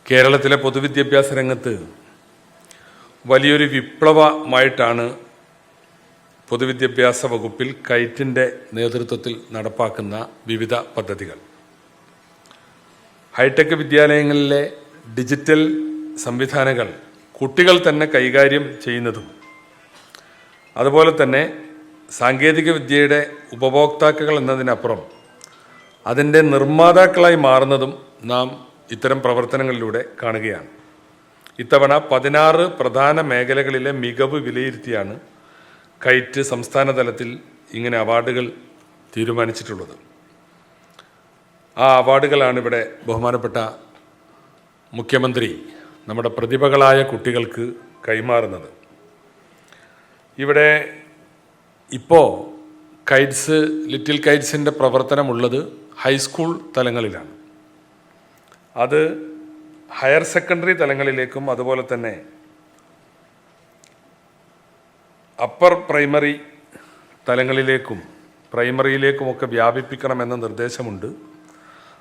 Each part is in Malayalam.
കേരളത്തിലെ പൊതുവിദ്യാഭ്യാസ രംഗത്ത് വലിയൊരു വിപ്ലവമായിട്ടാണ് പൊതുവിദ്യാഭ്യാസ വകുപ്പിൽ കൈറ്റിൻ്റെ നേതൃത്വത്തിൽ നടപ്പാക്കുന്ന വിവിധ പദ്ധതികൾ. ഹൈടെക് വിദ്യാലയങ്ങളിലെ ഡിജിറ്റൽ സംവിധാനങ്ങൾ കുട്ടികൾ തന്നെ കൈകാര്യം ചെയ്യുന്നതും അതുപോലെ തന്നെ സാങ്കേതിക വിദ്യയുടെ ഉപഭോക്താക്കൾ എന്നതിനപ്പുറം അതിൻ്റെ നിർമ്മാതാക്കളായി മാറുന്നതും നാം ഇത്തരം പ്രവർത്തനങ്ങളിലൂടെ കാണുകയാണ്. ഇത്തവണ 16 പ്രധാന മേഖലകളിലെ മികവ് വിലയിരുത്തിയാണ് കൈറ്റ് സംസ്ഥാന തലത്തിൽ ഇങ്ങനെ അവാർഡുകൾ തീരുമാനിച്ചിട്ടുള്ളത്. ആ അവാർഡുകളാണ് ഇവിടെ ബഹുമാനപ്പെട്ട മുഖ്യമന്ത്രി നമ്മുടെ പ്രതിഭകളായ കുട്ടികൾക്ക് കൈമാറുന്നത്. ഇവിടെ ഇപ്പോൾ ലിറ്റിൽ കൈറ്റ്സിൻ്റെ പ്രവർത്തനമുള്ളത് ഹൈസ്കൂൾ തലങ്ങളിലാണ്. അത് ഹയർ സെക്കൻഡറി തലങ്ങളിലേക്കും അതുപോലെ തന്നെ അപ്പർ പ്രൈമറി തലങ്ങളിലേക്കും പ്രൈമറിയിലേക്കുമൊക്കെ വ്യാപിപ്പിക്കണമെന്ന നിർദ്ദേശമുണ്ട്.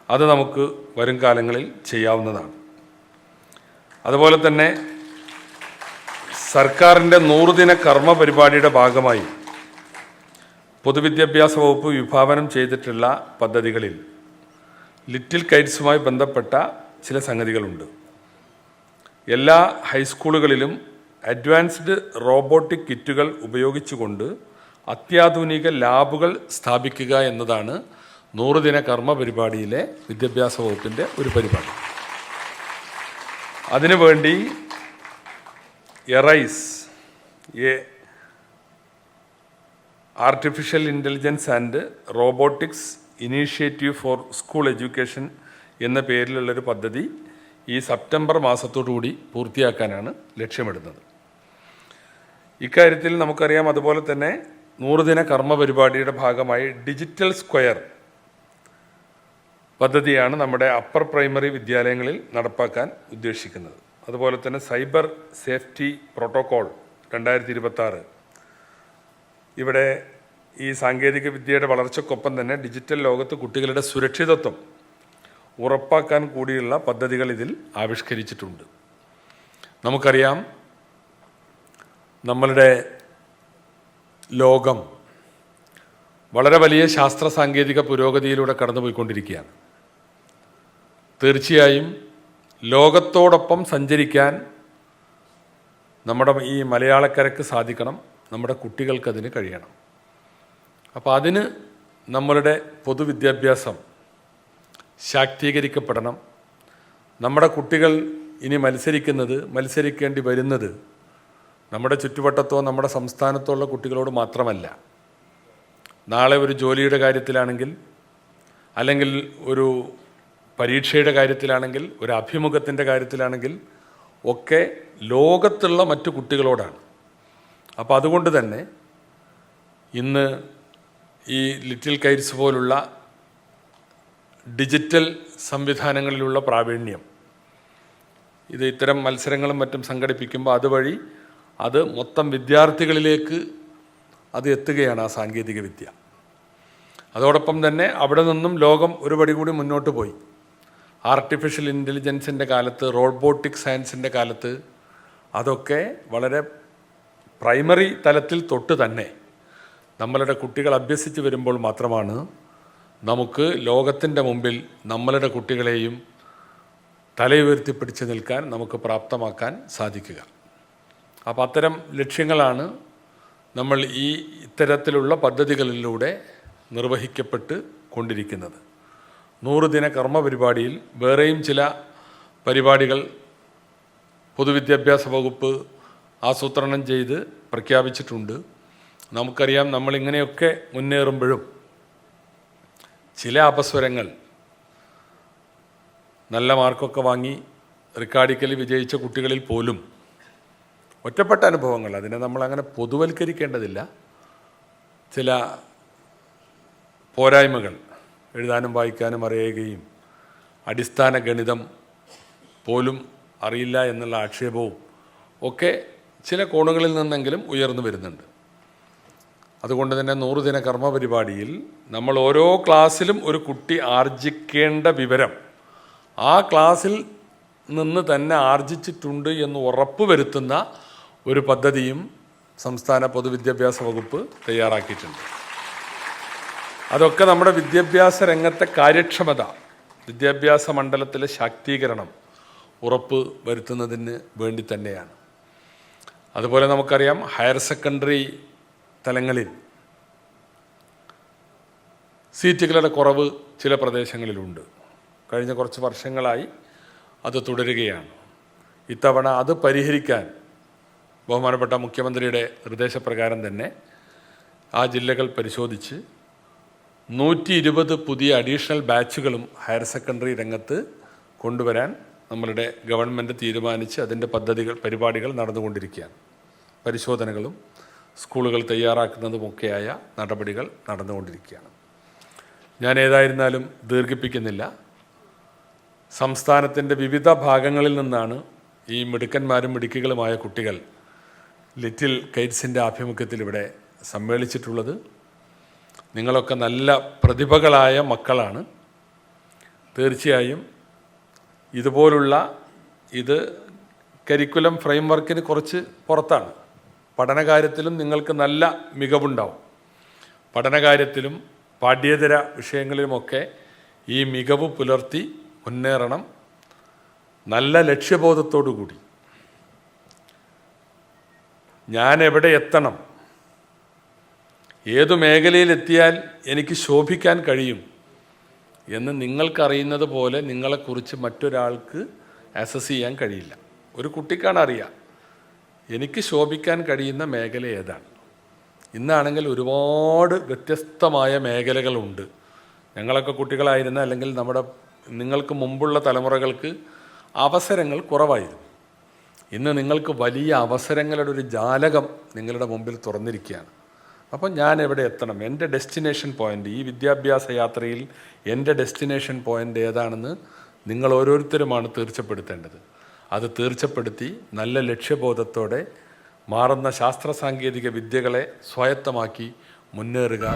അത് നമുക്ക് വരും കാലങ്ങളിൽ ചെയ്യാവുന്നതാണ്. അതുപോലെ തന്നെ സർക്കാരിൻ്റെ 100 ദിന കർമ്മ പരിപാടിയുടെ ഭാഗമായി പൊതുവിദ്യാഭ്യാസ വകുപ്പ് വിഭാവനം ചെയ്തിട്ടുള്ള പദ്ധതികളിൽ ലിറ്റിൽ കൈറ്റ്സുമായി ബന്ധപ്പെട്ട ചില സംഗതികളുണ്ട്. എല്ലാ ഹൈസ്കൂളുകളിലും അഡ്വാൻസ്ഡ് റോബോട്ടിക് കിറ്റുകൾ ഉപയോഗിച്ചുകൊണ്ട് അത്യാധുനിക ലാബുകൾ സ്ഥാപിക്കുക എന്നതാണ് 100 ദിന കർമ്മ പരിപാടിയിലെ വിദ്യാഭ്യാസ വകുപ്പിൻ്റെ ഒരു പരിപാടി. അതിനുവേണ്ടി ARISE artificial intelligence and robotics initiative for school education എന്ന പേരിലുള്ളൊരു പദ്ധതി ഈ സെപ്റ്റംബർ മാസത്തോടുകൂടി പൂർത്തിയാക്കാനാണ് ലക്ഷ്യമിടുന്നത്. ഇക്കാര്യത്തിൽ നമുക്കറിയാം. അതുപോലെ തന്നെ 100 ദിന കർമ്മ പരിപാടിയുടെ ഭാഗമായി ഡിജിറ്റൽ സ്ക്വയർ പദ്ധതിയാണ് നമ്മുടെ അപ്പർ പ്രൈമറി വിദ്യാലയങ്ങളിൽ നടപ്പാക്കാൻ ഉദ്ദേശിക്കുന്നത്. അതുപോലെ തന്നെ സൈബർ സേഫ്റ്റി പ്രോട്ടോകോൾ 2026 ഇവിടെ ഈ സാങ്കേതിക വിദ്യയുടെ വളർച്ചയ്ക്കൊപ്പം തന്നെ ഡിജിറ്റൽ ലോകത്ത് കുട്ടികളുടെ സുരക്ഷിതത്വം ഉറപ്പാക്കാൻ കൂടിയുള്ള പദ്ധതികൾ ഇതിൽ ആവിഷ്കരിച്ചിട്ടുണ്ട്. നമുക്കറിയാം, നമ്മളുടെ ലോകം വളരെ വലിയ ശാസ്ത്ര സാങ്കേതിക പുരോഗതിയിലൂടെ കടന്നുപോയിക്കൊണ്ടിരിക്കുകയാണ്. തീർച്ചയായും ലോകത്തോടൊപ്പം സഞ്ചരിക്കാൻ നമ്മുടെ ഈ മലയാളക്കരയ്ക്ക് സാധിക്കണം. നമ്മുടെ കുട്ടികൾക്കതിന് കഴിയണം. അപ്പോൾ അതിന് നമ്മളുടെ പൊതുവിദ്യാഭ്യാസം ശാക്തീകരിക്കപ്പെടണം. നമ്മുടെ കുട്ടികൾ ഇനി മത്സരിക്കേണ്ടി വരുന്നത് നമ്മുടെ ചുറ്റുവട്ടത്തോ നമ്മുടെ സംസ്ഥാനത്തോ ഉള്ള കുട്ടികളോട് മാത്രമല്ല. നാളെ ഒരു ജോലിയുടെ കാര്യത്തിലാണെങ്കിൽ, അല്ലെങ്കിൽ ഒരു പരീക്ഷയുടെ കാര്യത്തിലാണെങ്കിൽ, ഒരു അഭിമുഖത്തിൻ്റെ കാര്യത്തിലാണെങ്കിൽ ഒക്കെ ലോകത്തുള്ള മറ്റു കുട്ടികളോടാണ്. അപ്പോൾ അതുകൊണ്ട് തന്നെ ഇന്ന് ഈ ലിറ്റിൽ കൈറ്റ്സ് പോലുള്ള ഡിജിറ്റൽ സംവിധാനങ്ങളിലുള്ള പ്രാവീണ്യം, ഇത് ഇത്തരം മത്സരങ്ങളും മറ്റും സംഘടിപ്പിക്കുമ്പോൾ അതുവഴി അത് മൊത്തം വിദ്യാർത്ഥികളിലേക്ക് അത് എത്തുകയാണ് ആ സാങ്കേതിക വിദ്യ. അതോടൊപ്പം തന്നെ അവിടെ നിന്നും ലോകം ഒരു പടി കൂടി മുന്നോട്ട് പോയി. ആർട്ടിഫിഷ്യൽ ഇൻ്റലിജൻസിൻ്റെ കാലത്ത്, റോബോട്ടിക് സയൻസിൻ്റെ കാലത്ത് അതൊക്കെ വളരെ പ്രൈമറി തലത്തിൽ തൊട്ട് തന്നെ നമ്മളുടെ കുട്ടികൾ അഭ്യസിച്ച് വരുമ്പോൾ മാത്രമാണ് നമുക്ക് ലോകത്തിൻ്റെ മുമ്പിൽ നമ്മളുടെ കുട്ടികളെയും തലയുയർത്തിപ്പിടിച്ച് നിൽക്കാൻ നമുക്ക് പ്രാപ്തമാക്കാൻ സാധിക്കുക. അപ്പോൾ അത്തരം ലക്ഷ്യങ്ങളാണ് നമ്മൾ ഇത്തരത്തിലുള്ള പദ്ധതികളിലൂടെ നിർവഹിക്കപ്പെട്ട് കൊണ്ടിരിക്കുന്നത്. 100 ദിന കർമ്മ പരിപാടിയിൽ വേറെയും ചില പരിപാടികൾ പൊതുവിദ്യാഭ്യാസ വകുപ്പ് ആസൂത്രണം ചെയ്ത് പ്രഖ്യാപിച്ചിട്ടുണ്ട്. നമുക്കറിയാം, നമ്മളിങ്ങനെയൊക്കെ മുന്നേറുമ്പോഴും ചില അപസ്വരങ്ങൾ, നല്ല മാർക്കൊക്കെ വാങ്ങി റിക്കാർഡിക്കലി വിജയിച്ച കുട്ടികളിൽ പോലും ഒറ്റപ്പെട്ട അനുഭവങ്ങൾ, അതിനെ നമ്മളങ്ങനെ പൊതുവൽക്കരിക്കേണ്ടതില്ല, ചില പോരായ്മകൾ, എഴുതാനും വായിക്കാനും അറിയുകയും അടിസ്ഥാന ഗണിതം പോലും അറിയില്ല എന്നുള്ള ആക്ഷേപവും ഒക്കെ ചില കോണുകളിൽ നിന്നെങ്കിലും ഉയർന്നു വരുന്നുണ്ട്. അതുകൊണ്ട് തന്നെ 100 ദിന കർമ്മ പരിപാടിയിൽ നമ്മൾ ഓരോ ക്ലാസ്സിലും ഒരു കുട്ടി ആർജിക്കേണ്ട വിവരം ആ ക്ലാസ്സിൽ നിന്ന് തന്നെ ആർജിച്ചിട്ടുണ്ട് എന്ന് ഉറപ്പുവരുത്തുന്ന ഒരു പദ്ധതിയും സംസ്ഥാന പൊതുവിദ്യാഭ്യാസ വകുപ്പ് തയ്യാറാക്കിയിട്ടുണ്ട്. അതൊക്കെ നമ്മുടെ വിദ്യാഭ്യാസ രംഗത്തെ കാര്യക്ഷമത, വിദ്യാഭ്യാസ മണ്ഡലത്തിലെ ശാക്തീകരണം ഉറപ്പ് വരുത്തുന്നതിന് വേണ്ടി തന്നെയാണ്. അതുപോലെ നമുക്കറിയാം, ഹയർ സെക്കൻഡറി തലങ്ങളിൽ സീറ്റുകളുടെ കുറവ് ചില പ്രദേശങ്ങളിലുണ്ട്. കഴിഞ്ഞ കുറച്ച് വർഷങ്ങളായി അത് തുടരുകയാണ്. ഇത്തവണ അത് പരിഹരിക്കാൻ ബഹുമാനപ്പെട്ട മുഖ്യമന്ത്രിയുടെ നിർദ്ദേശപ്രകാരം തന്നെ ആ ജില്ലകൾ പരിശോധിച്ച് 120 പുതിയ അഡീഷണൽ ബാച്ചുകളും ഹയർ സെക്കൻഡറി രംഗത്ത് കൊണ്ടുവരാൻ നമ്മളുടെ ഗവൺമെൻറ് തീരുമാനിച്ച് അതിൻ്റെ പരിപാടികൾ നടന്നുകൊണ്ടിരിക്കുകയാണ്. പരിശോധനകളും സ്കൂളുകൾ തയ്യാറാക്കുന്നതുമൊക്കെയായ നടപടികൾ നടന്നുകൊണ്ടിരിക്കുകയാണ്. ഞാൻ ഏതായിരുന്നാലും ദീർഘിപ്പിക്കുന്നില്ല. സംസ്ഥാനത്തിൻ്റെ വിവിധ ഭാഗങ്ങളിൽ നിന്നാണ് ഈ മിടുക്കന്മാരും മിടുക്കികളുമായ കുട്ടികൾ ലിറ്റിൽ കൈറ്റ്സിൻ്റെ ആഭിമുഖ്യത്തിൽ ഇവിടെ സമ്മേളിച്ചിട്ടുള്ളത്. നിങ്ങളൊക്കെ നല്ല പ്രതിഭകളായ മക്കളാണ്. തീർച്ചയായും ഇതുപോലുള്ള ഇത് കരിക്കുലം ഫ്രെയിംവർക്കിന് കുറച്ച് പുറത്താണ്. പഠനകാര്യത്തിലും നിങ്ങൾക്ക് നല്ല മികവുണ്ടാവും. പഠനകാര്യത്തിലും പാഠ്യേതര വിഷയങ്ങളിലുമൊക്കെ ഈ മികവ് പുലർത്തി മുന്നേറണം. നല്ല ലക്ഷ്യബോധത്തോടു കൂടി ഞാൻ എവിടെ എത്തണം, ഏതു മേഖലയിലെത്തിയാൽ എനിക്ക് ശോഭിക്കാൻ കഴിയും എന്ന് നിങ്ങൾക്കറിയുന്നത് പോലെ നിങ്ങളെക്കുറിച്ച് മറ്റൊരാൾക്ക് അസസ് ചെയ്യാൻ കഴിയില്ല. ഒരു കുട്ടിക്കാണ് അറിയാം എനിക്ക് ശോഭിക്കാൻ കഴിയുന്ന മേഖല ഏതാണ്. ഇന്നാണെങ്കിൽ ഒരുപാട് വ്യത്യസ്തമായ മേഖലകളുണ്ട്. ഞങ്ങളൊക്കെ കുട്ടികളായിരുന്ന അല്ലെങ്കിൽ നിങ്ങൾക്ക് മുമ്പുള്ള തലമുറകൾക്ക് അവസരങ്ങൾ കുറവായിരുന്നു. ഇന്ന് നിങ്ങൾക്ക് വലിയ അവസരങ്ങളുടെ ഒരു ജാലകം നിങ്ങളുടെ മുമ്പിൽ തുറന്നിരിക്കുകയാണ്. അപ്പം ഞാൻ എവിടെ എത്തണം, എൻ്റെ ഡെസ്റ്റിനേഷൻ പോയിൻ്റ്, ഈ വിദ്യാഭ്യാസ യാത്രയിൽ എൻ്റെ ഡെസ്റ്റിനേഷൻ പോയിൻ്റ് ഏതാണെന്ന് നിങ്ങൾ ഓരോരുത്തരുമാണ് തീർച്ചപ്പെടുത്തേണ്ടത്. അത് തീർച്ചപ്പെടുത്തി നല്ല ലക്ഷ്യബോധത്തോടെ മാറുന്ന ശാസ്ത്ര സാങ്കേതിക വിദ്യകളെ സ്വായത്തമാക്കി മുന്നേറുക.